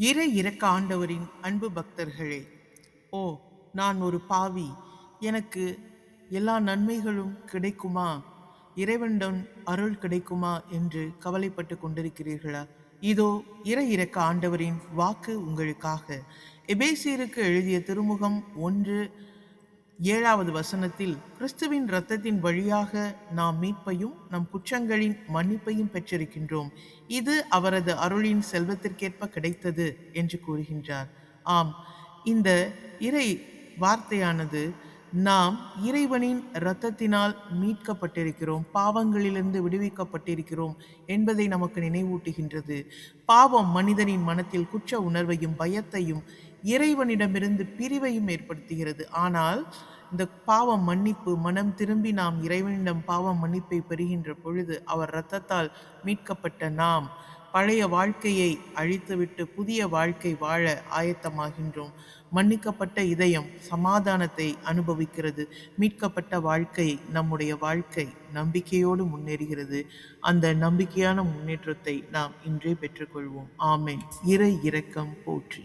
இறை இரக்க ஆண்டவரின் அன்பு பக்தர்களே, ஓ நான் ஒரு பாவி, எனக்கு எல்லா நன்மைகளும் கிடைக்குமா, இறைவனிடம் அருள் கிடைக்குமா என்று கவலைப்பட்டு கொண்டிருக்கிறீர்களா? இதோ இறை இரக்க ஆண்டவரின் வாக்கு உங்களுக்காக. எபேசியருக்கு எழுதிய திருமுகம் 1:7 கிறிஸ்துவின் இரத்தத்தின் வழியாக நாம் மீட்பையும் நம் குற்றங்களின் மன்னிப்பையும் பெற்றிருக்கின்றோம். இது அவரது அருளின் செல்வத்திற்கேற்ப கிடைத்தது என்று கூறுகின்றார். ஆம், இந்த இறை வார்த்தையானது நாம் இறைவனின் இரத்தத்தினால் மீட்கப்பட்டிருக்கிறோம், பாவங்களிலிருந்து விடுவிக்கப்பட்டிருக்கிறோம் என்பதை நமக்கு நினைவூட்டுகின்றது. பாவம் மனிதனின் மனத்தில் குற்ற உணர்வையும் பயத்தையும் இறைவனிடமிருந்து பிரிவையும் ஏற்படுத்துகிறது. ஆனால் இந்த பாவம் மன்னிப்பு, மனம் திரும்பி நாம் இறைவனிடம் பாவ மன்னிப்பை பெறுகின்ற பொழுது அவர் இரத்தத்தால் மீட்கப்பட்ட நாம் பழைய வாழ்க்கையை அழித்துவிட்டு புதிய வாழ்க்கை வாழ ஆயத்தமாகின்றோம். மன்னிக்கப்பட்ட இதயம் சமாதானத்தை அனுபவிக்கிறது. மீட்கப்பட்ட வாழ்க்கை, நம்முடைய வாழ்க்கை நம்பிக்கையோடு முன்னேறுகிறது. அந்த நம்பிக்கையான முன்னேற்றத்தை நாம் இன்றே பெற்றுக்கொள்வோம். ஆமென். இறை இரக்கம் போற்றி.